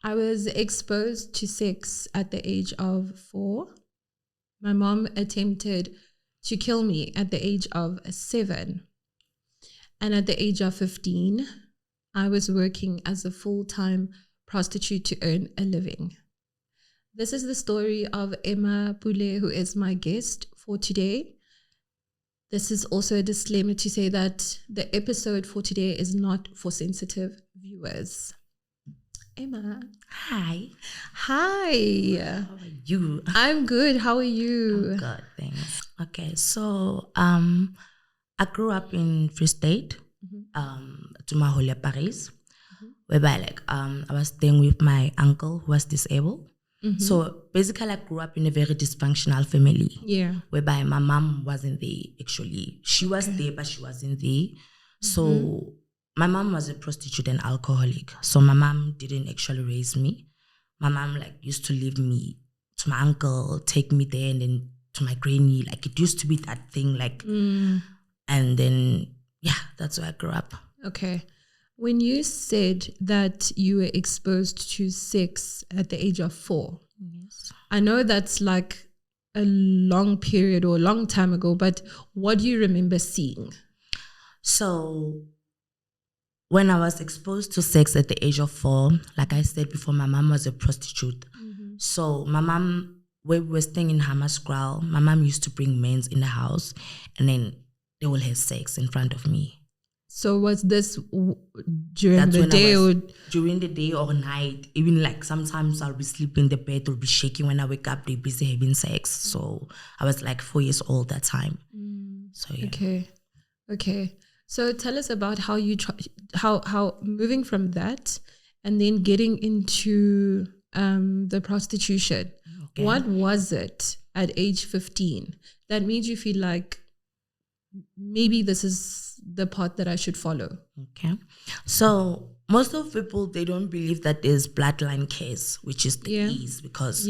I was exposed to sex at the age of 4. My mom attempted to kill me at the age of 7. And at the age of 15, I was working as a full-time prostitute to earn a living. This is the story of Emma Pule, who is my guest for today. This is also a disclaimer to say that the episode for today is not for sensitive viewers. Emma. Hi. Hi. How are you? I'm good. How are you? I'm good, thanks. Okay, so I grew up in Free State, Tumahole, Paris, whereby I was staying with my uncle who was disabled. So basically, I grew up in a very dysfunctional family. Yeah. Whereby my mom wasn't there, actually. She was there, but she wasn't there. So my mom was a prostitute and alcoholic. So my mom didn't actually raise me. My mom used to leave me to my uncle, take me there, and then to my granny. It used to be that thing, and then, that's where I grew up. Okay. When you said that you were exposed to sex at the age of 4, Yes. I know that's like a long period or a long time ago, but what do you remember seeing? So when I was exposed to sex at the age of 4, like I said before, my mom was a prostitute. So my mom, when we were staying in Hammarskraal, my mom used to bring men in the house and then they will have sex in front of me. So was this during the day or? During the day or night. Even sometimes I'll be sleeping in the bed or be shaking when I wake up, they're busy having sex. So I was 4 years old that time. So yeah. Okay. So tell us about how you how moving from that and then getting into the prostitution. Okay. What was it at age 15 that made you feel like maybe this is the path that I should follow? Okay. So most of people, they don't believe that there's bloodline case, which is the ease, because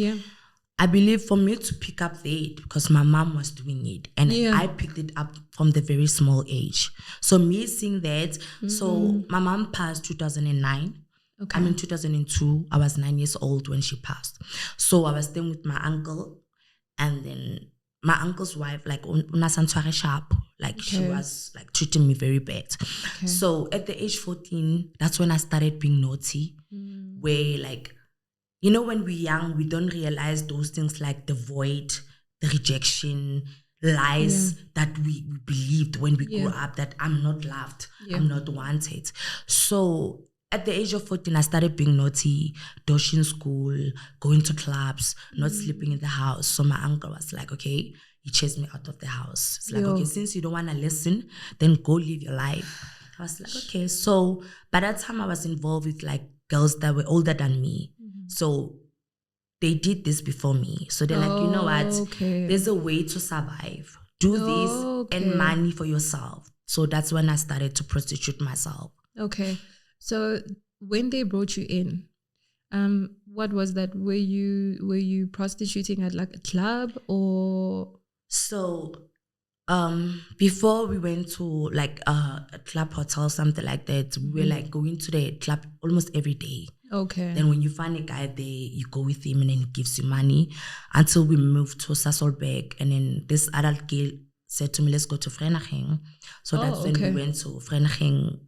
I believe for me to pick up the because my mom was doing it and I picked it up from the very small age. So me seeing that, so my mom passed 2009. Okay. I'm in 2002. I was 9 years old when she passed. So I was staying with my uncle, and then my uncle's wife, unasantware sharp, she was treating me very bad. Okay. So at the age 14, that's when I started being naughty, where when we're young, we don't realize those things like the void, the rejection, lies that we believed when we grew up, that I'm not loved, I'm not wanted. So at the age of 14, I started being naughty, dodging school, going to clubs, not sleeping in the house. So my uncle was like, okay, he chased me out of the house. It's like, okay, since you don't want to listen, then go live your life. I was like, okay. So by that time, I was involved with girls that were older than me. So they did this before me. So they're like, you know what? There's a way to survive. Do this and money for yourself. So that's when I started to prostitute myself. Okay. So when they brought you in, what was that? Were you prostituting at a club or? So before we went to a club, hotel, something like that, we were going to the club almost every day. Okay. Then when you find a guy there, you go with him and then he gives you money until we moved to Sasolburg. And then this adult girl said to me, let's go to Vereniging. So that's when we went to Vereniging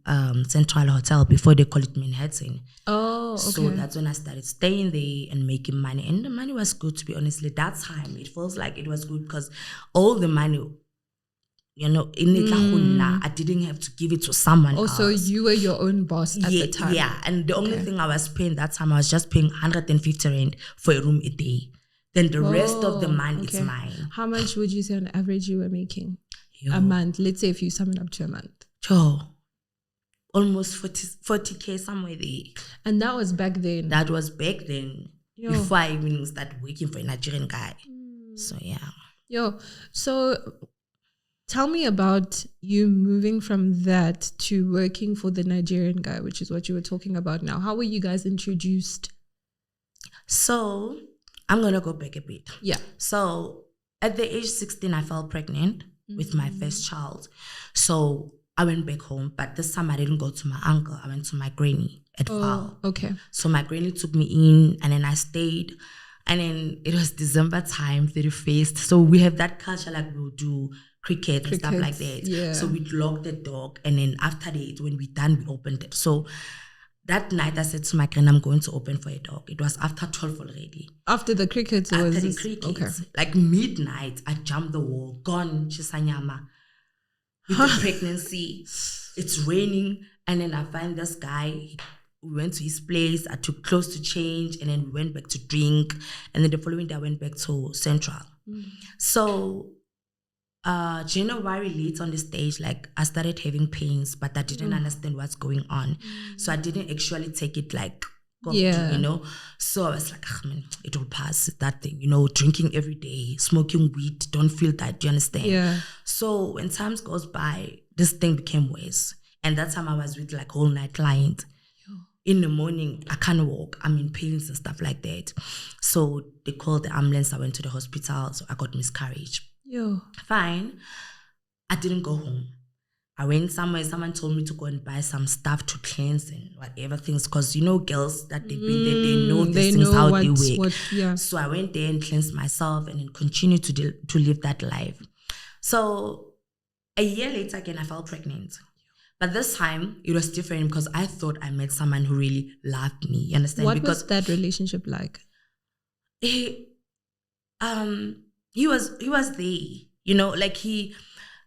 Central Hotel, before they call it Manhattan. Oh, okay. So that's when I started staying there and making money. And the money was good, to be honest. That time, it feels like it was good because all the money, in I didn't have to give it to someone else. So you were your own boss at the time. Yeah, and the only thing I was paying that time, I was just paying 150 rand for a room a day. Then the rest of the money is mine. How much would you say on average you were making a month? Let's say if you sum it up to a month. Almost 40K somewhere there. And that was back then? That was back then. Before I even started working for a Nigerian guy. So yeah. So tell me about you moving from that to working for the Nigerian guy, which is what you were talking about now. How were you guys introduced? So I'm going to go back a bit. Yeah. So at the age 16, I fell pregnant with my first child. So I went back home, but this time I didn't go to my uncle. I went to my granny at Val. Okay. So my granny took me in, and then I stayed. And then it was December time, 31st. So we have that culture, like we'll do cricket and stuff like that. Yeah. So we'd lock the dog, and then after that, when we're done, we opened it. So that night I said to my granny, I'm going to open for a dog. It was after 12 already. After the cricket After was... the cricket. Okay. Like midnight, I jumped the wall, gone, Chisanyama. With the pregnancy, it's raining, and then I find this guy. We went to his place. I took clothes to change, and then we went back to drink. And then the following day, I went back to Central. So, January late on the stage, like I started having pains, but I didn't understand what's going on. So I didn't actually take it like, you know. So I was like, man, it will pass. That thing, you know, drinking every day, smoking weed, don't feel that. Do you understand? Yeah. So when times goes by, this thing became worse. And that time I was with like whole night client. In the morning, I can't walk. I'm in pains and stuff like that. So they called the ambulance. I went to the hospital. So I got miscarriage. Fine. I didn't go home. I went somewhere. Someone told me to go and buy some stuff to cleanse and whatever things. Because, you know, girls that they've been there, they know these things, how they work. So I went there and cleansed myself and then continued to live that life. So a year later again, I fell pregnant. But this time, it was different because I thought I met someone who really loved me. You understand? What was that relationship like? He was there. You know, like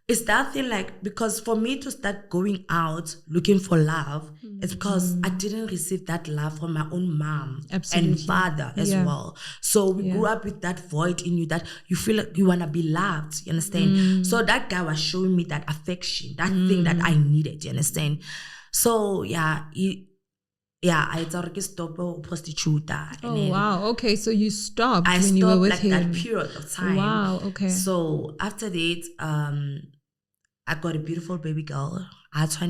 it's that thing, like, because for me to start going out looking for love, it's because I didn't receive that love from my own mom and father as well. So we grew up with that void in you that you feel like you want to be loved, you understand? So that guy was showing me that affection, that thing that I needed, you understand? So I thought I stopped prostitute. Wow. Okay, so you stopped when you were with like him. That period of time. Wow. Okay. So after that, I got a beautiful baby girl. So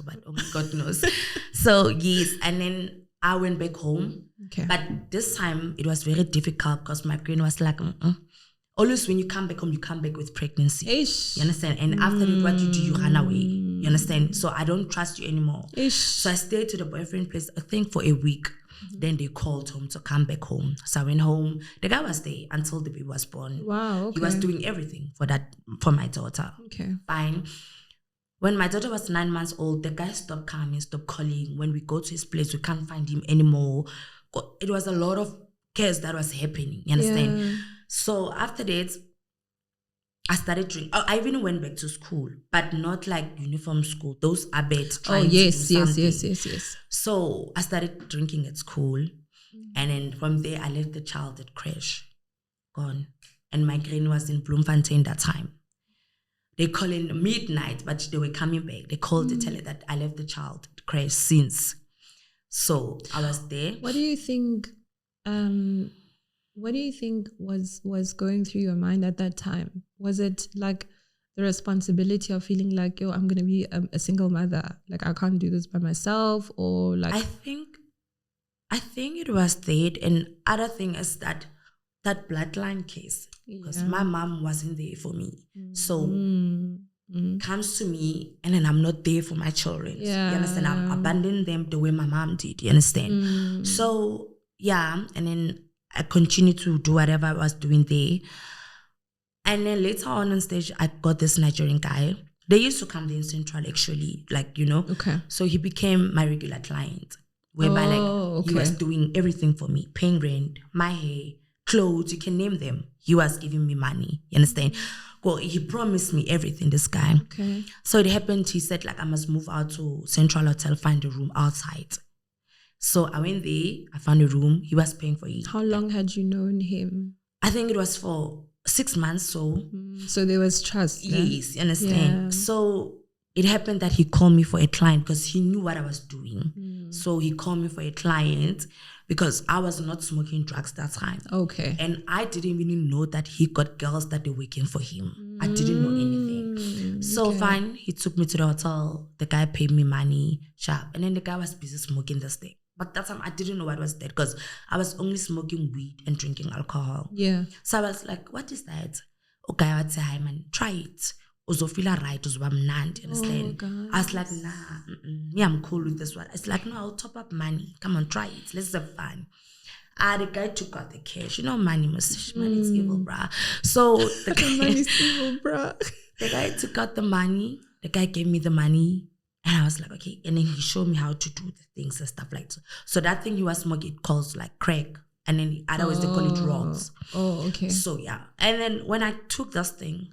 but only God knows. So yes, and then I went back home. Okay. But this time it was very difficult because my brain was like, always when you come back home, you come back with pregnancy. Ish. You understand? And after that, what you do, you run away. You understand? So I don't trust you anymore. Ish. So I stayed to the boyfriend place, I think for a week. Then they called home to come back home. So I went home. The guy was there until the baby was born. Wow. Okay. He was doing everything for my daughter. Okay. Fine. When my daughter was 9 months old, the guy stopped coming, stopped calling. When we go to his place, we can't find him anymore. It was a lot of chaos that was happening. You understand? Yeah. So after that, I started drinking. I even went back to school, but not like uniform school. Those are bad. Yes. So I started drinking at school. And then from there, I left the child at crash. Gone. And my granny was in Bloemfontein that time. They call in midnight, but they were coming back. They called to tell her that I left the child at crash since. So I was there. What do you think was going through your mind at that time? Was it like the responsibility of feeling like, yo, I'm going to be a single mother? Like, I can't do this by myself? Or like... I think it was that. And other thing is that bloodline case. Because my mom wasn't there for me. So comes to me and then I'm not there for my children. Yeah. You understand? I've abandoned them the way my mom did. You understand? So, and then I continued to do whatever I was doing there. And then later on stage, I got this Nigerian guy. They used to come there in Central actually, like, you know. Okay. So he became my regular client. Whereby he was doing everything for me. Paying rent, my hair, clothes, you can name them. He was giving me money. You understand? Well, he promised me everything, this guy. Okay. So it happened, he said, like, I must move out to Central Hotel, find a room outside. So I went there, I found a room, he was paying for it. How long had you known him? I think it was for 6 months, so. So there was trust. Yes, you understand? Yeah. So it happened that he called me for a client because he knew what I was doing. So he called me for a client because I was not smoking drugs that time. Okay. And I didn't even know that he got girls that were working for him. I didn't know anything. So fine, he took me to the hotel. The guy paid me money, sharp. And then the guy was busy smoking this thing. But that time I didn't know what was that because I was only smoking weed and drinking alcohol. Yeah. So I was like, what is that? Okay, I would say, hi man, try it. uzofila right, uzoba mnandi, you understand? God. I was like, nah, me, I'm cool with this one. It's like, no, I'll top up money. Come on, try it. Let's have fun. The guy took out the cash. You know, money is evil, bruh. So the money's evil, bruh. The guy took out the money. The guy gave me the money. And I was like, okay. And then he showed me how to do the things and stuff like that. So that thing he was smoking, it calls like crack. And then otherwise they call it rods. Oh, okay. So yeah. And then when I took this thing,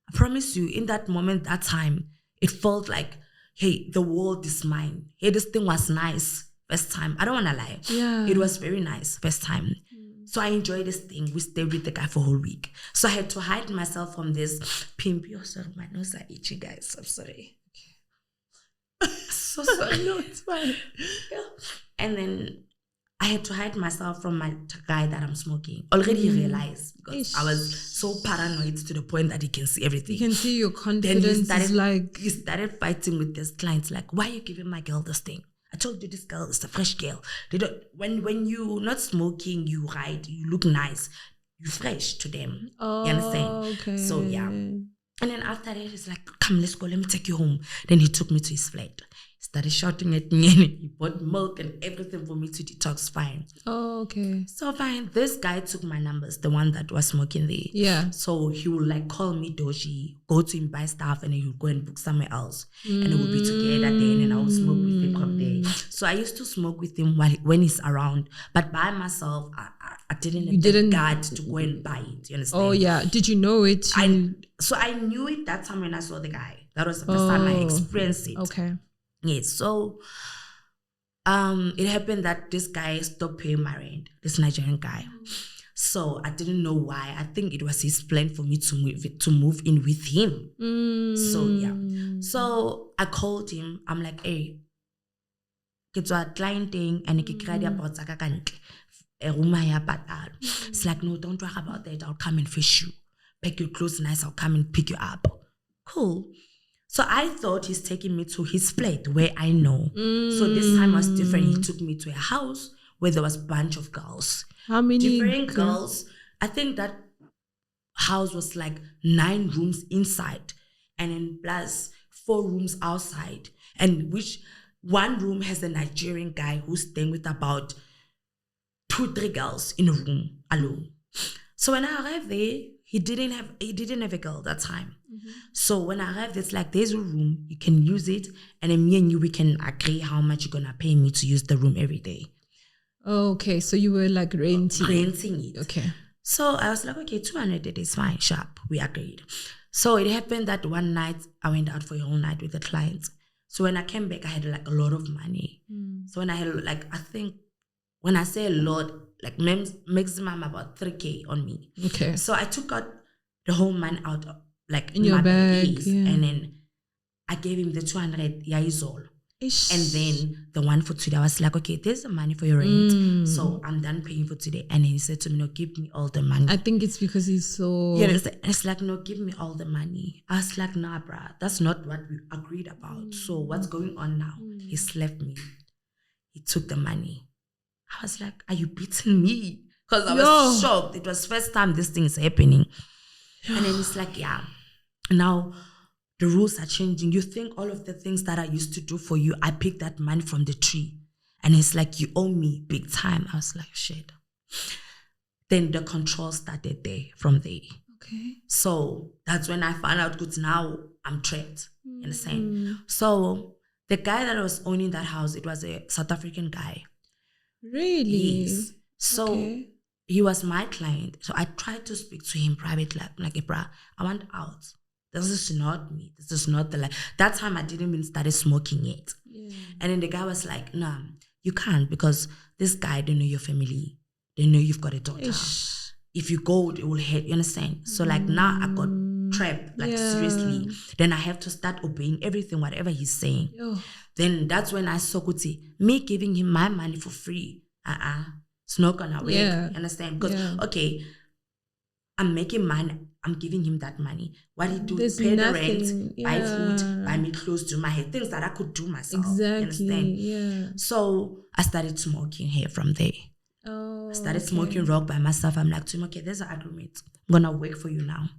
I promise you, in that moment, that time, it felt like, hey, the world is mine. Hey, this thing was nice. First time. I don't want to lie. Yeah. It was very nice. First time. So I enjoyed this thing. We stayed with the guy for a whole week. So I had to hide myself from this pimp. Oh, sorry, my nose are itchy, guys. I'm sorry. So sorry. No, it's fine. Yeah. And then I had to hide myself from my guy that I'm smoking. Already he realized because I was so paranoid to the point that he can see everything. You can see your confidence is like... He started fighting with his clients like, why are you giving my girl this thing? I told you this girl is a fresh girl. They don't, when you're not smoking, you hide, you look nice, you fresh to them. Oh, you understand? Okay. So yeah. And then after that, he's like, come, let's go, let me take you home. Then he took me to his flat. He started shouting at me and he bought milk and everything for me to detox fine. Oh, okay. So fine. This guy took my numbers, the one that was smoking there. Yeah. So he would like call me Doji, go to him, buy stuff, and then he would go and book somewhere else. And it would be together then, and I would smoke with him from there. So I used to smoke with him when he's around. But by myself, I didn't have the guard to go and buy it. You understand? Oh, yeah. Did you know it? So I knew it that time when I saw the guy. That was the first time I experienced it. Okay. Yes. So it happened that this guy stopped paying my rent, this Nigerian guy. So I didn't know why. I think it was his plan for me to move in with him. So yeah. So I called him. I'm like, hey, it's a client thing and it's like, no, don't worry about that. I'll come and fish you. Pack your clothes nice. I'll come and pick you up. Cool. So I thought he's taking me to his flat where I know. So this time was different. He took me to a house where there was a bunch of girls. How many? Different girls. I think that house was like 9 rooms inside and then plus 4 rooms outside. And which one room has a Nigerian guy who's staying with about 2-3 girls in a room alone. So when I arrived there, he didn't have a girl that time. So when I arrived, it's like, there's a room, you can use it, and then me and you, we can agree how much you're gonna pay me to use the room every day. Oh, okay. So you were like renting it. Okay. So I was like, okay, 200 a day is fine, sharp. We agreed. So it happened that one night I went out for a whole night with the clients. So when I came back, I had like a lot of money. So when I had like, I think when I say a lot, like maximum about 3K on me. Okay. So I took out the whole money out like in your bag, and then I gave him the 200. Yeah, is all. Ish. And then the one for today, I was like, okay, there's the money for your rent. So I'm done paying for today. And he said to me, no, give me all the money. I think it's because he's so... Yeah, it's like, no, give me all the money. I was like, nah, bruh, that's not what we agreed about. So what's going on now? He slapped me. He took the money. I was like, are you beating me? Because I was shocked. It was first time this thing is happening. And then it's like, yeah, now the rules are changing. You think all of the things that I used to do for you, I picked that money from the tree. And it's like, you owe me big time. I was like, shit. Then the control started there, from there. Okay. So that's when I found out, good, now I'm trapped. You understand? So the guy that was owning that house, it was a South African guy. Really? Yes. So he was my client. So I tried to speak to him privately, like, bruh, I want out. This is not me. This is not the life. That time I didn't even started smoking yet. Yeah. And then the guy was like, no, you can't, because this guy don't know your family. They know you've got a daughter. Ish. If you go, it will hurt. You understand? So like now I got trapped, like seriously. Then I have to start obeying everything, whatever he's saying. Then that's when I saw Kuti, me giving him my money for free. It's not gonna work. You understand? Because okay, I'm making money. I'm giving him that money. What he do? Pay the rent, buy food, buy me clothes, do my hair, things that I could do myself. Exactly. You understand? Yeah. So I started smoking hair from there. I started smoking rock by myself. I'm like, to him, okay, there's an agreement. I'm gonna work for you now.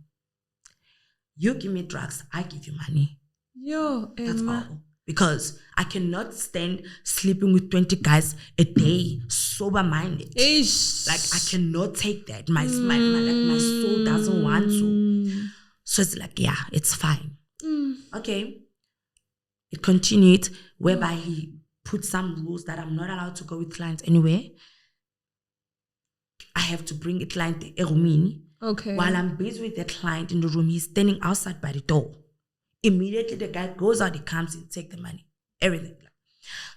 You give me drugs, I give you money. Yo, That's all. Because I cannot stand sleeping with 20 guys a day, sober-minded. Like, I cannot take that. My soul doesn't want to. So it's like, yeah, it's fine. Okay. It continued, whereby he put some rules that I'm not allowed to go with clients anywhere. I have to bring a client to a room. Okay. While I'm busy with the client in the room, he's standing outside by the door. Immediately, the guy goes out, he comes in, take the money, everything.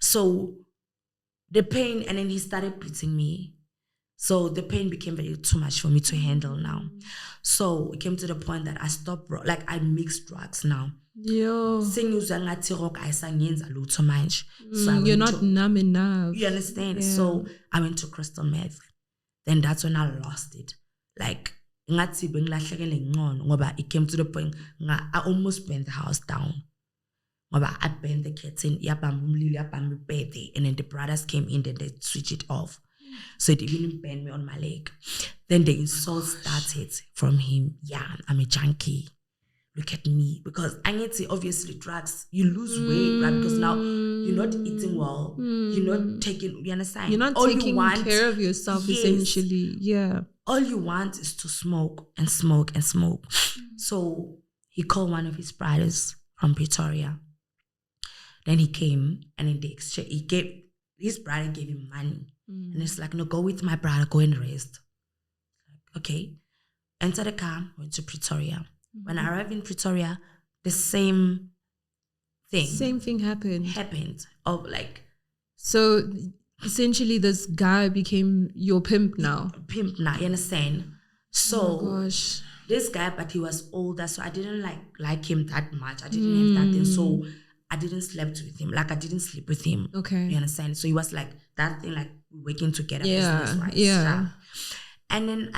So the pain, and then he started beating me. So the pain became very too much for me to handle now. So it came to the point that I stopped, like I mix drugs now. Yo. So you're not numb enough. You understand? Yeah. So I went to crystal meth. Then that's when I lost it. Like, it came to the point I almost burned the house down. I burned the curtain, and then the brothers came in, then they switched it off. So it even burned me on my leg. Then the insult started from him. Yeah, I'm a junkie. Look at me. Because I need to, obviously, drugs, you lose weight, right? Because now you're not eating well. You're not taking, you understand? You're not taking care of yourself, essentially. Yeah. All you want is to smoke and smoke and smoke. So he called one of his brothers from Pretoria. Then he came, and in the exchange, his brother gave him money. And it's like, no, go with my brother, go and rest. Okay. Enter the car, went to Pretoria. When I arrived in Pretoria, the same thing happened. Of like, so essentially this guy became your pimp now. You understand? So oh gosh. This guy, but he was older, so I didn't like him that much. I didn't have that thing. So I didn't sleep with him. Like I didn't sleep with him. Okay. You understand? So he was like that thing, like working together. Yeah. Yeah. And then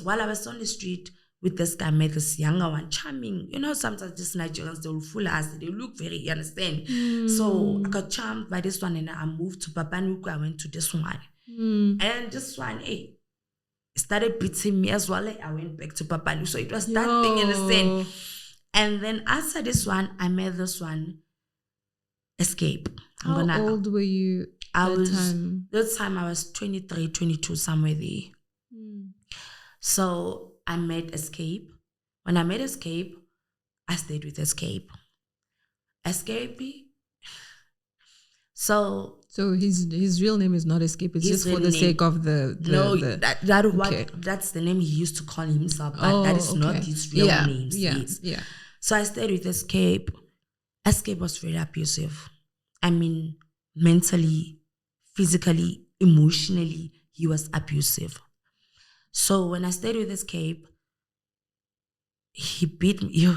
while I was on the street with this guy, I met this younger one, charming. You know, sometimes these Nigerians, they will fool us. They look very, you understand? So I got charmed by this one, and I moved to Papanuku. I went to this one. And this one, started beating me as well. I went back to Papanuku. So it was that thing, you understand? And then after this one, I met this one, Escape. How old were you That time I was 23, 22, somewhere there. So I met Escape. When I met Escape, I stayed with Escape. So his real name is not Escape. It's just for the sake of that's the name he used to call himself, but that is not his real name. Yeah. So I stayed with Escape. Escape was very abusive. I mean, mentally, physically, emotionally, he was abusive. So when I stayed with Escape, he beat me.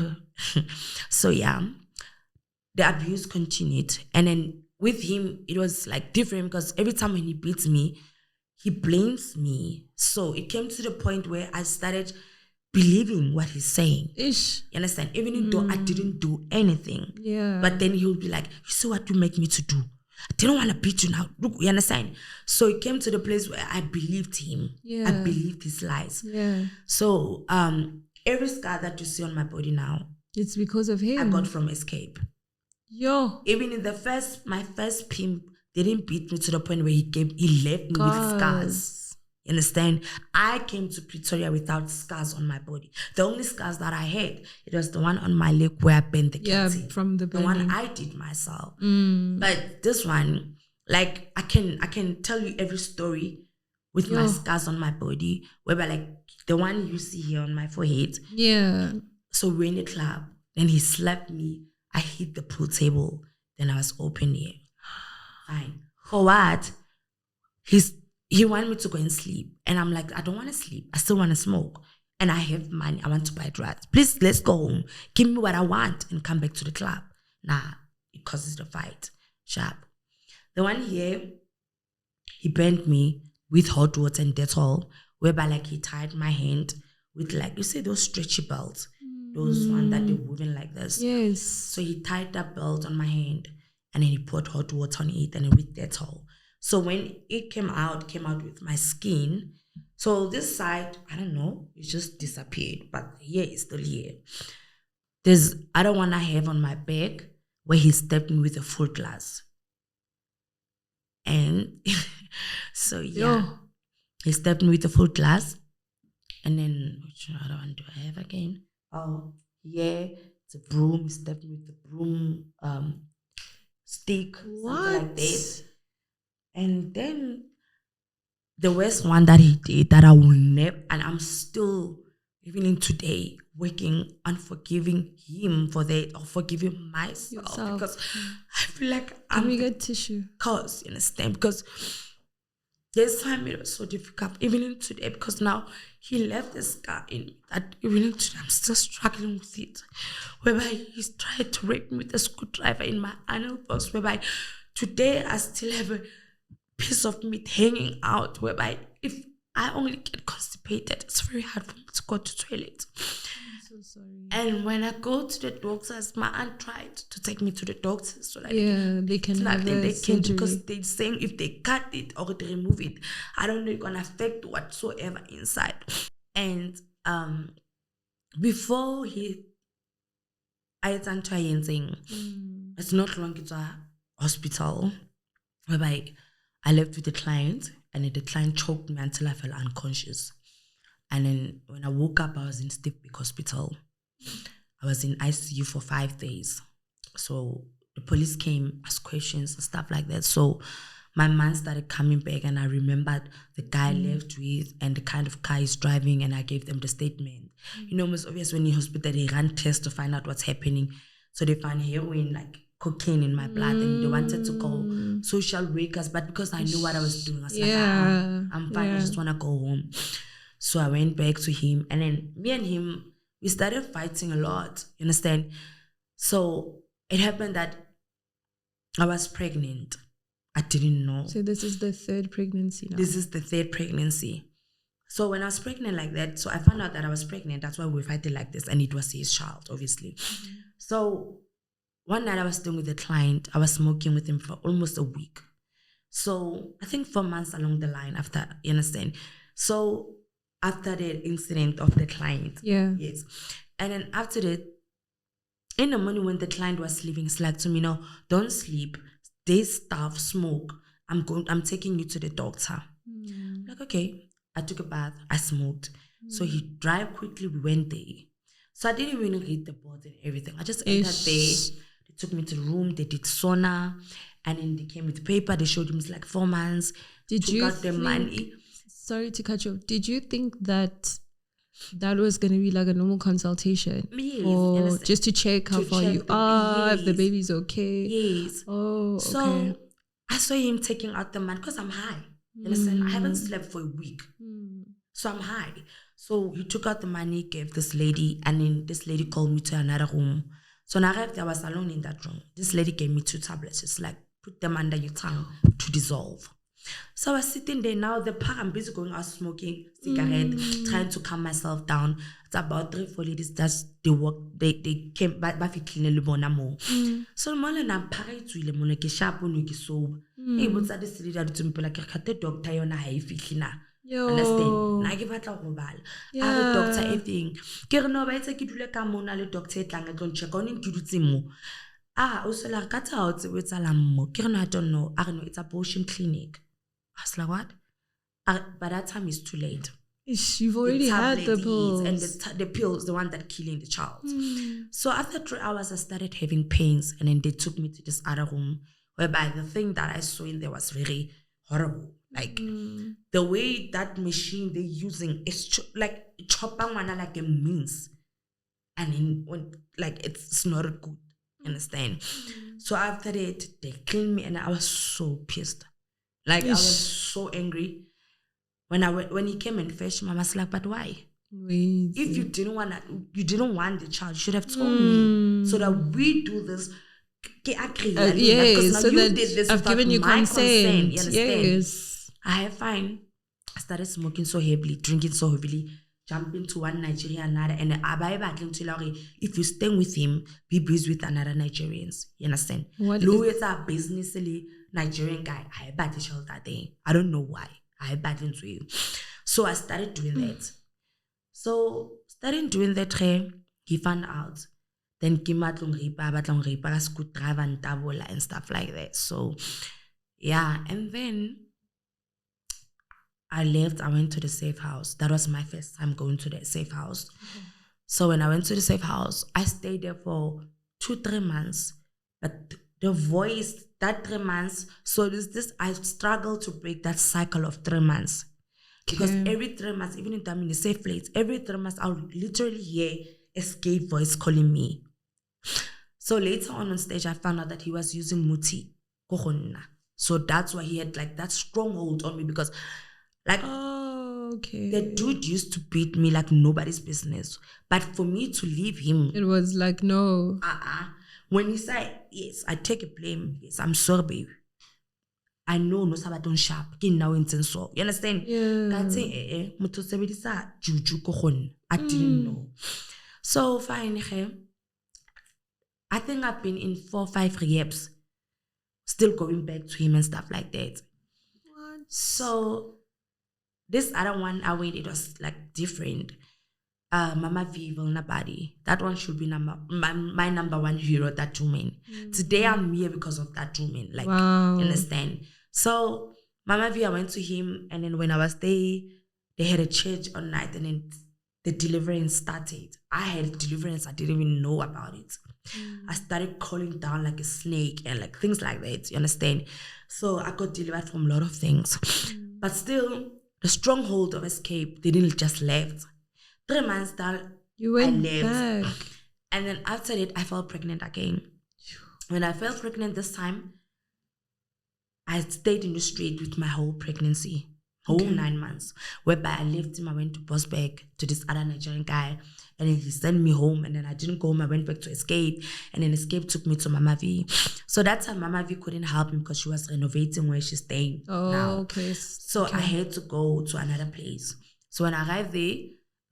So yeah, the abuse continued. And then with him, it was like different because every time when he beats me, he blames me. So it came to the point where I started believing what he's saying. Ish. You understand? Even though I didn't do anything. Yeah. But then he'll be like, you see what you make me to do? I didn't want to beat you now. Look, you understand? So it came to the place where I believed him. Yeah. I believed his lies. Yeah. So every scar that you see on my body now, it's because of him. I got from Escape. Yo. Even in my first pimp, they didn't beat me to the point where he left me with scars. You understand? I came to Pretoria without scars on my body. The only scars that I had, it was the one on my leg where I bent the curtain. Yeah, from the one I did myself. But this one, like I can tell you every story with my scars on my body, whereby like the one you see here on my forehead. Yeah. So we're in the club, then he slapped me. I hit the pool table. Then I was open here. Fine. For what? He wanted me to go and sleep. And I'm like, I don't want to sleep. I still want to smoke. And I have money. I want to buy drugs. Please, let's go home. Give me what I want and come back to the club. Nah, it causes the fight. Sharp. The one here, he burned me with hot water and Dettol, whereby like he tied my hand with like, you see those stretchy belts? Those ones that they're moving like this. Yes. So he tied that belt on my hand and then he poured hot water on it and then with Dettol. So when it came out with my skin. So this side, I don't know, it just disappeared. But here it's still here. there's other one I have on my back where he stabbed me with a full glass. And so he stabbed me with a full glass. And then which other one do I have again? Oh yeah, it's a broom. He stabbed me with the broom stick, something like that. And then the worst one that he did that I will never, and I'm still, even in today, working on forgiving him for that, or forgiving myself. Yourself. Because I feel like Can we get tissue? Cause, you understand? Because this time it was so difficult, even in today, because now he left this scar in me that even in today I'm still struggling with it. Whereby he's tried to rape me with a screwdriver in my anal box, whereby today I still have a piece of meat hanging out, whereby if I only get constipated, it's very hard for me to go to toilet. I'm so sorry. And when I go to the doctors, my aunt tried to take me to the doctors so that they can have nothing they surgery. can, because they're saying if they cut it or they remove it, I don't know, it's gonna affect whatsoever inside. And before I had done thing, it's not long into a hospital whereby I left with the client, and then the client choked me until I fell unconscious. And then when I woke up, I was in Stipwick Hospital. I was in ICU for 5 days. So the police came, asked questions and stuff like that. So my mind started coming back, and I remembered the guy I left with and the kind of car he's driving, and I gave them the statement. You know, most obvious when in hospital, they run tests to find out what's happening. So they found heroin, like cocaine in my blood, and they wanted to call social workers, but because I knew what I was doing, I was like, I'm fine, I just want to go home. So I went back to him, and then me and him, we started fighting a lot, you understand? So it happened that I was pregnant. I didn't know. So this is the third pregnancy now? This is the third pregnancy. So when I was pregnant like that, so I found out that I was pregnant. That's why we were fighting like this, and it was his child, obviously. So one night I was staying with a client. I was smoking with him for almost a week. So I think 4 months along the line after, you understand? So after the incident of the client. Yes. And then after that, in the morning when the client was sleeping, it's like to me, no, don't sleep. Stay starve, smoke. I'm taking you to the doctor. Like, okay. I took a bath. I smoked. So he drive quickly. We went there. So I didn't even read the board and everything. I just entered there. They took me to the room. They did sauna. And then they came with paper. They showed him it's like 4 months. Did you got the money. Sorry to cut you off. Did you think that was going to be like a normal consultation? Yes. Or just to check how far you are, if the yes. baby's okay? Yes. Oh, okay. So I saw him taking out the money because I'm high. You understand? I haven't slept for a week. So I'm high. So he took out the money, gave this lady, and then this lady called me to another room. So when I arrived, I was alone in that room. This lady gave me 2 tablets. It's like, put them under your tongue to dissolve. So I was sitting there now. I'm busy going out smoking cigarette, trying to calm myself down. It's about 3-4 ladies that they came back clean le bona mo. So mole na pare tswile mona ke sharp no ke sober. Hey, botsa di sedi da tsumpela ke khate doctor yona ha e fihle na. Understand? Na ke batla go bala. A re doctor everything. Ke re no ba itse ke dule ka mona le doctor e tlang e tlo check on ke dutse mo. O se la ka tsa o tsebe tsa la mo. Ke re no I don't know. A re no it's abortion clinic. I was like, what? By that time, it's too late. You've already had the pills. And the pills, the one that killing the child. So after 3 hours, I started having pains. And then they took me to this other room, whereby the thing that I saw in there was very horrible. Like, the way that machine they're using is like chopping one like a mince. And then, it's not good. You understand? So after that, they cleaned me and I was so pissed. Like, I was so angry. When he came and fetched me, I was like, but why? If you didn't want the child, you should have told me so that we do this. Yes, so you that did this I've given you consent. You understand? Yes. I started smoking so heavily, drinking so heavily, jumping to one Nigerian another, and if you stay with him, be busy with another Nigerians. You understand? Louis a business Nigerian guy. I had bad child that day. I don't know why. I had bad into him. So I started doing that. So starting doing that, he found out. Then Kimatlong Ripa, Batlong Ripa, Scoot Drive and Tabola and stuff like that. So, yeah. And then I left, I went to the safe house. That was my first time going to the safe house. So when I went to the safe house, I stayed there for 2-3 months. But the voice, that 3 months, so this, I struggled to break that cycle of 3 months. Because every 3 months, even if I'm in the safe place, every 3 months, I'll literally hear escape voice calling me. So later on stage, I found out that he was using muti. So that's why he had like that stronghold on me, because like the dude used to beat me like nobody's business. But for me to leave him, it was like, no. When he said, yes, I take a blame. Yes, I'm sorry, baby. I know no sabaton sharp. You understand? Yeah. I didn't know. So fine. I think I've been in 4 or 5 rehabs, still going back to him and stuff like that. What? So this other one, it was like different. Mama V, Vulnerability. That one should be my number one hero, that woman. Today I'm here because of that woman. Like, wow. You understand? So Mama V, I went to him, and then when I was there, they had a church on night, and then the Deliverance started. I had Deliverance, I didn't even know about it. I started calling down like a snake and like things like that, you understand? So I got delivered from a lot of things. But still, the stronghold of escape didn't just left. 3 months down, you went I left. back. And then after it, I fell pregnant again. When I fell pregnant this time, I stayed in the street with my whole pregnancy, whole 9 months, whereby I left him. I went to Bosberg to this other Nigerian guy, and then he sent me home, and then I didn't go home. I went back to Escape, and then Escape took me to Mama V. So that time Mama V couldn't help me because she was renovating where she's staying now. Okay. So I had to go to another place. So when I arrived there,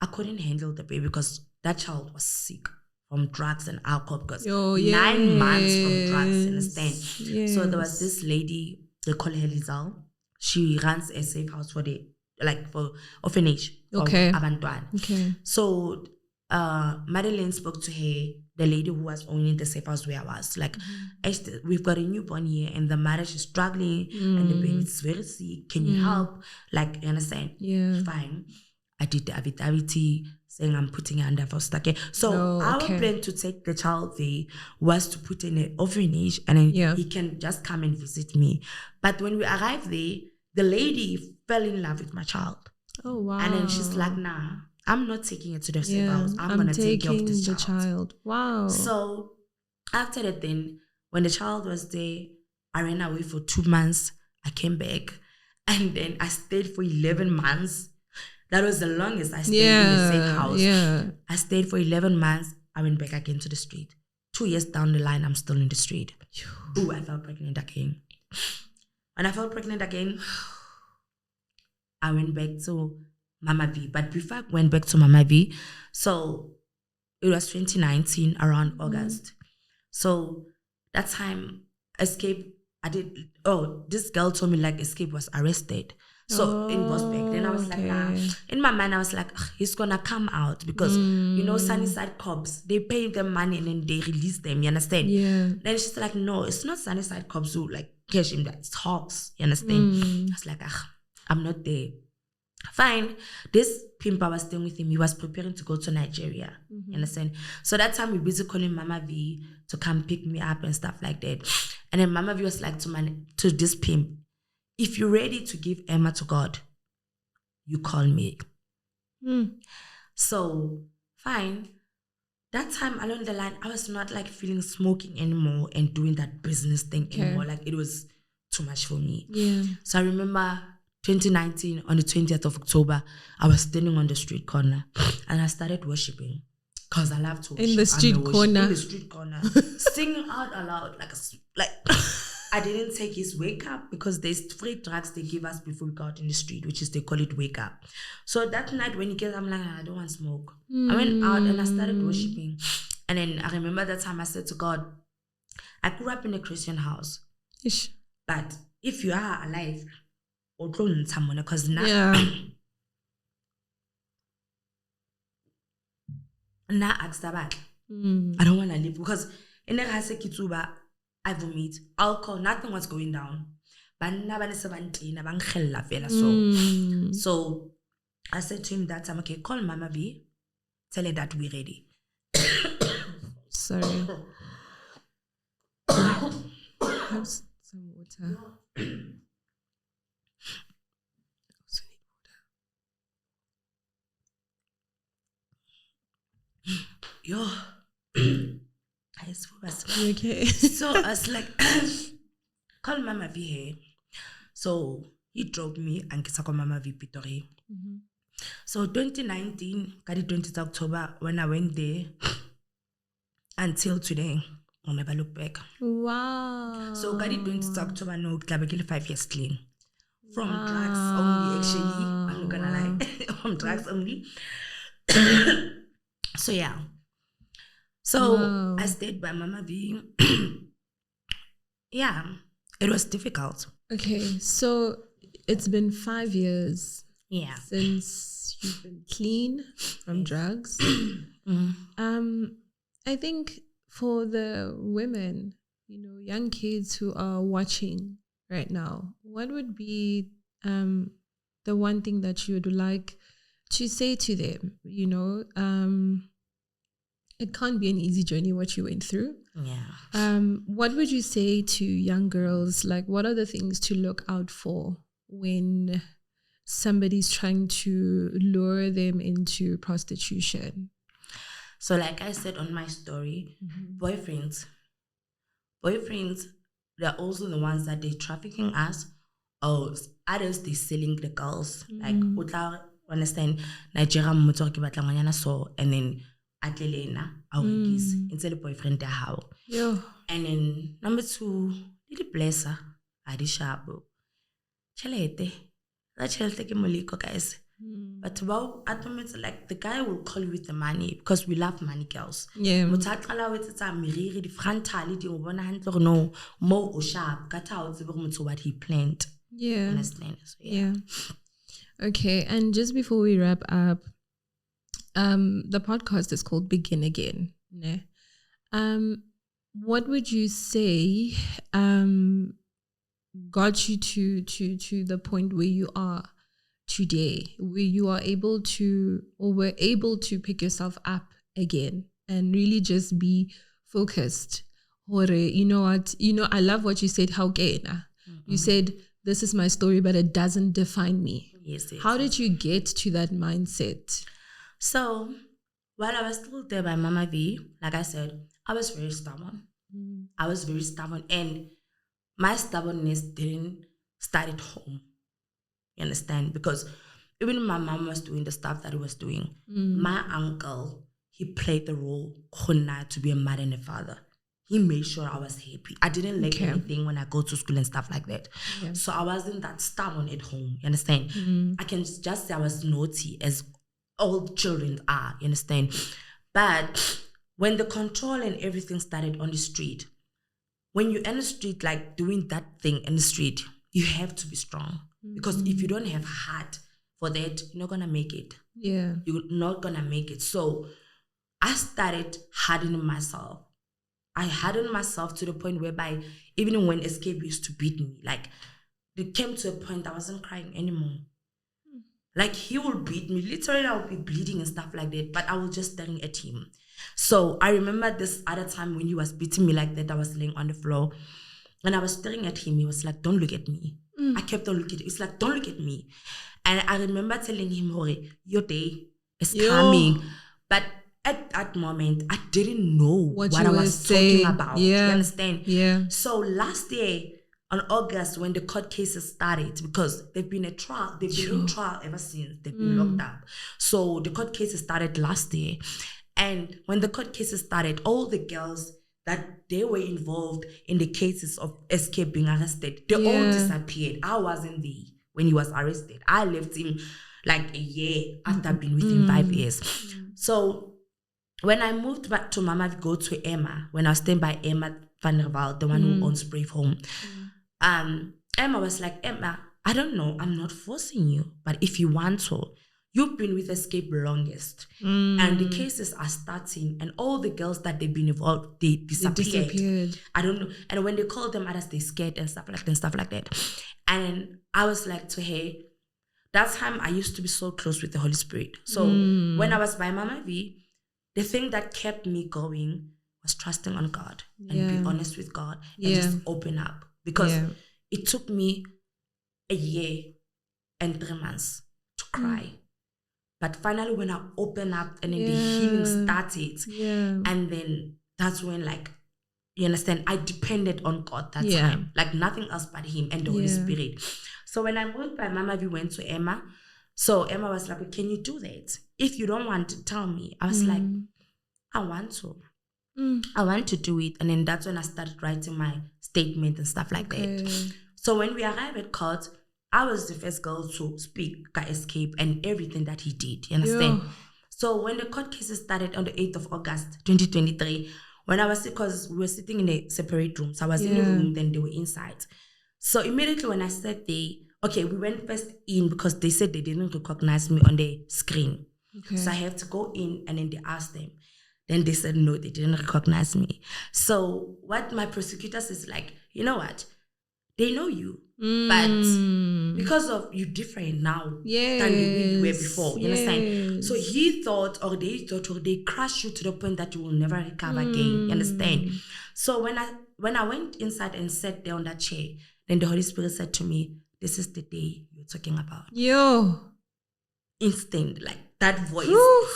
I couldn't handle the baby because that child was sick from drugs and alcohol, because 9 months from drugs, understand? Yes. So there was this lady, they call her Lizal. She runs a safe house for orphanage. Okay. Okay. So Madeleine spoke to her, the lady who was owning the safe house where I was. Like, we've got a newborn here, and the marriage is struggling, and the baby is very sick. Can you help? Like, you understand? Yeah. Fine. I did the affidavit saying I'm putting her under foster care. So our plan to take the child there was to put in an orphanage, and then he can just come and visit me. But when we arrived there, the lady fell in love with my child. Oh, wow. And then she's like, nah, I'm not taking it to the safe house. I'm going to take care of this child. Wow. So after that, then, when the child was there, I ran away for 2 months. I came back, and then I stayed for 11 months. That was the longest I stayed in the safe house. Yeah. I stayed for 11 months. I went back again to the street. 2 years down the line, I'm still in the street. Ooh, I fell pregnant again. When I fell pregnant again, I went back to Mama V. But before I went back to Mama V, so it was 2019, around August. So that time, Escape, this girl told me like Escape was arrested. So in Bosberg, then I was like, nah. In my mind, I was like, he's gonna come out because Sunnyside cops, they pay them money and then they release them. You understand? Yeah. Then she's like, no, it's not Sunnyside cops who like catch him. It's hawks. You understand? I was like, I'm not there. Fine. This pimp I was staying with him, he was preparing to go to Nigeria. You understand? So that time we busy calling Mama V to come pick me up and stuff like that. And then Mama V was like to this pimp, if you're ready to give Emma to God, you call me. So, fine. That time along the line, I was not like feeling smoking anymore and doing that business thing anymore. Like, it was too much for me. Yeah. So I remember 2019, on the 20th of October, I was standing on the street corner and I started worshiping. Because I love to worship. In the street corner. In the street corner. Singing out aloud. Like I didn't take his wake up because there's free drugs they give us before we go out in the street, which is they call it wake up. So that night when he came, I'm like, I don't want smoke. I went out and I started worshiping. And then I remember that time I said to God, I grew up in a Christian house. Ish. But if you are alive, because now, now ask about. I don't want to live because in the house, I vomit, alcohol, nothing was going down. So I said to him that time, okay, call Mama V, tell her that we're ready. Sorry. Have some water. Yo. I suppose. You okay? So I was like, call Mama V here. So he drove me and call Mama V Pitori. So 2019, 20th October, when I went there, until today, I'll never look back. Wow. So 20th October, no, 5 years clean. From drugs only, actually. I'm not gonna lie. From drugs only. So yeah. So I stayed by Mama V. Yeah, it was difficult. Okay, so it's been 5 years. Yeah. Since you've been clean from drugs. I think for the women, young kids who are watching right now, what would be the one thing that you would like to say to them? It can't be an easy journey what you went through. Yeah. What would you say to young girls? Like, what are the things to look out for when somebody's trying to lure them into prostitution? So like I said on my story, boyfriends, they're also the ones that they're trafficking us, or others they're selling the girls. Like, understand, Nigeria, so, and then Atlelena, our kids, instead of boyfriend, they have. Yeah. And then number 2, little blesser, Adishabu. Chalete. That chalete ke moliko, guys. But about atoms, like the guy will call you with the money because we love money, girls. Yeah. Mutatala with the miriri, the frontally, the one hand no more or sharp, cut out the what he planned. Yeah. Understand? So, yeah. Okay. And just before we wrap up, the podcast is called Begin Again. Ne? What would you say got you to the point where you are today, where you are able to, or were able to pick yourself up again and really just be focused? Or, you know what, I love what you said, how you said, this is my story, but it doesn't define me. Yes. How did you get to that mindset? So, while I was still there by Mama V, like I said, I was very stubborn. I was very stubborn, and my stubbornness didn't start at home. You understand? Because even my mom was doing the stuff that he was doing. My uncle, he played the role to be a mother and a father. He made sure I was happy. I didn't like anything when I go to school and stuff like that. Yeah. So I wasn't that stubborn at home. You understand? I can just say I was naughty, as all children are. You understand? But when the control and everything started on the street, when you're in the street, like doing that thing in the street, you have to be strong. Because if you don't have heart for that, you're not going to make it. Yeah. You're not going to make it. So I started hardening myself. I hardened myself to the point whereby even when Escape used to beat me, like it came to a point I wasn't crying anymore. Like he would beat me. Literally, I would be bleeding and stuff like that, but I was just staring at him. So I remember this other time when he was beating me like that, I was laying on the floor and I was staring at him. He was like, don't look at me. I kept on looking at him. It's like, don't look at me. And I remember telling him, Hori, your day is coming. But at that moment, I didn't know what I was talking about. Yeah. You understand? Yeah. So last year, on August, when the court cases started, because they've been in trial ever since. They've been locked up. So the court cases started last year. And when the court cases started, all the girls that they were involved in the cases of Escape being arrested, they all disappeared. I wasn't there when he was arrested. I left him like a year after I've been with him 5 years. So when I moved back to Mama, we go to Emma, when I was staying by Emma Van der Waal, the one who owns Brave Home. Emma was like, Emma, I don't know, I'm not forcing you, but if you want to, you've been with Escape longest. And the cases are starting, and all the girls that they've been involved, they disappeared. I don't know. And when they call them others, they scared and stuff like that. And I was like to her, that time I used to be so close with the Holy Spirit. So when I was by Mama V, the thing that kept me going was trusting on God and be honest with God and just open up. Because it took me a year and 3 months to cry. But finally, when I opened up and then the healing started, and then that's when, like, you understand, I depended on God that time. Like nothing else but Him and the Holy Spirit. So when I moved by Mama, we went to Emma. So Emma was like, can you do that? If you don't want to tell me. I was like, I want to. I want to do it. And then that's when I started writing my statement and stuff like that. So when we arrived at court, I was the first girl to speak by Escape and everything that he did. You understand? So when the court cases started on the 8th of August, 2023, when I was, because we were sitting in a separate room. So I was in a room, then they were inside. So immediately when I sat there, okay, we went first in because they said they didn't recognize me on the screen. So I have to go in, and then they asked them. Then they said, no, they didn't recognize me. So what my prosecutors is like, you know what? They know you. But because of you different now than the way you were before. You understand? So he thought, or they thought, or they crushed you to the point that you will never recover again. You understand? So when I went inside and sat there on that chair, then the Holy Spirit said to me, this is the day you're talking about. Instant, like that voice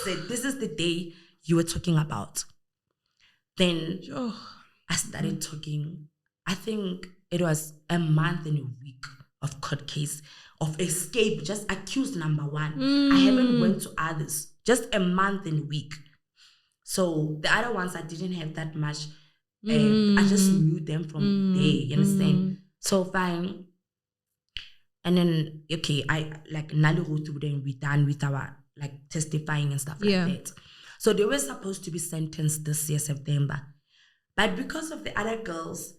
said, this is the day you were talking about. Then I started talking. I think it was a month and a week of court case, of Escape, just accused number 1. I haven't went to others, just a month and a week. So the other ones I didn't have that much. I just knew them from there, you understand? So fine. And then, okay, I like Nali Rutu, then we done with our like testifying and stuff like that. So they were supposed to be sentenced this year, September. But because of the other girls,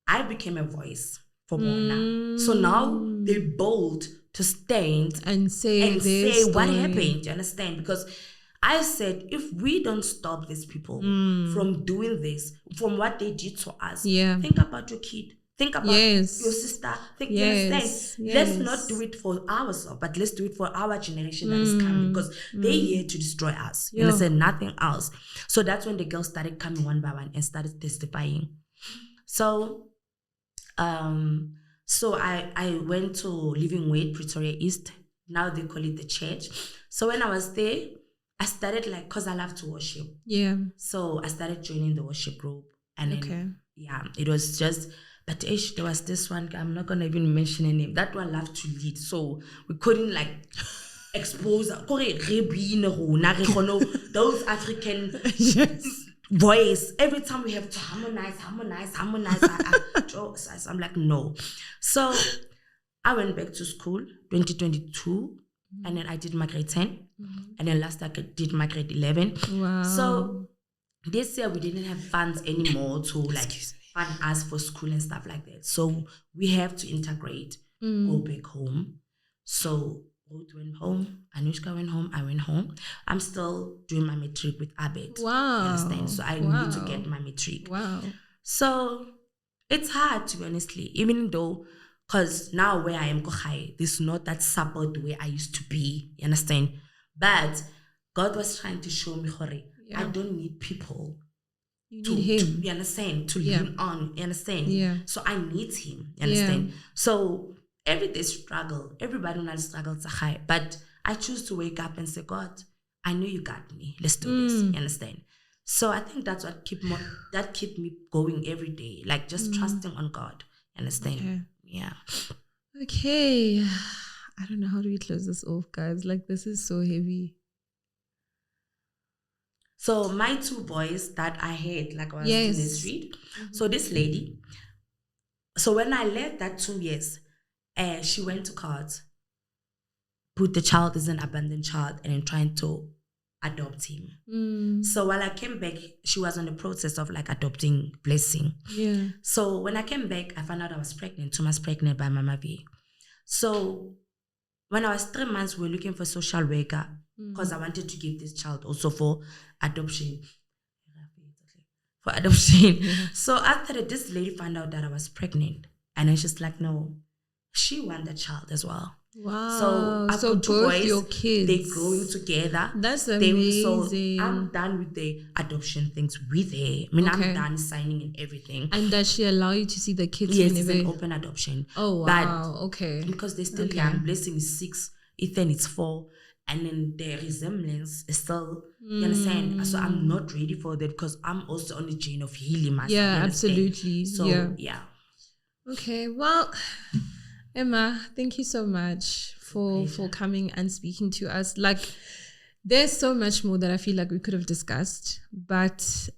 I became a voice for Mona. So now they're bold to stand and say what happened, you understand? Because I said, if we don't stop these people from doing this, from what they did to us, think about your kid. Think about your sister. You understand? Let's not do it for ourselves, but let's do it for our generation that is coming, because they're here to destroy us. You understand? Nothing else. So that's when the girls started coming one by one and started testifying. So, I went to Living Word, Pretoria East. Now they call it the church. So when I was there, I started like, cause I love to worship. So I started joining the worship group, and then it was just. But there was this one, I'm not going to even mention her name. That one loved to lead. So we couldn't like expose those African voice. Every time we have to harmonize. I'm like, no. So I went back to school 2022, and then I did my grade 10. And then last year I did my grade 11. Wow. So this year we didn't have funds anymore to like fund us for school and stuff like that. So we have to integrate, go back home. So Ruth went home, Anushka went home, I went home. I'm still doing my matric with Abed. Wow. You understand? So I need to get my matric. Wow. So it's hard, to be honestly, even though, because now where I am, this is not that support where I used to be. You understand? But God was trying to show me, I don't need people. You need him. You understand? To lean on. You understand? Yeah. So I need him. You understand? So every day struggle. Everybody knows struggles are high. But I choose to wake up and say, God, I know you got me. Let's do this. You understand? So I think that's what keep me going every day. Like just trusting on God. You understand? Okay. Yeah. Okay. I don't know, how do we close this off, guys? Like, this is so heavy. So my 2 boys that I had, like I was in the street. So this lady, so when I left that 2 years, she went to court, put the child as an abandoned child, and then trying to adopt him. So while I came back, she was on the process of like adopting Blessing. Yeah. So when I came back, I found out I was pregnant, 2 months pregnant by Mama V. So when I was 3 months, we were looking for a social worker because I wanted to give this child also for adoption. So after that, this lady found out that I was pregnant. And then she's like, no, she want the child as well. Wow. So I've got two both boys, your kids, they're growing together. That's amazing. So I'm done with the adoption things with her. I mean, I'm done signing and everything. And does she allow you to see the kids? Yes, whenever? it's an open adoption. Oh, wow. Okay. Because they're still young. Blessing is 6, Ethan is 4. And then the resemblance is still, you understand? So I'm not ready for that because I'm also on the journey of healing myself. Yeah, absolutely. So, yeah. Okay, well, Emma, thank you so much for coming and speaking to us. Like, there's so much more that I feel like we could have discussed, but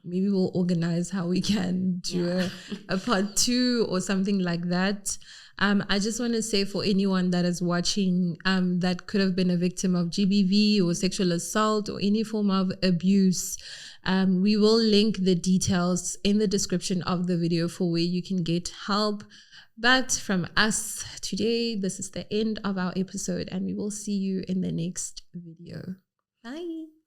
maybe we'll organize how we can do a part 2 or something like that. I just want to say, for anyone that is watching that could have been a victim of GBV or sexual assault or any form of abuse, we will link the details in the description of the video for where you can get help. But from us today, this is the end of our episode, and we will see you in the next video. Bye.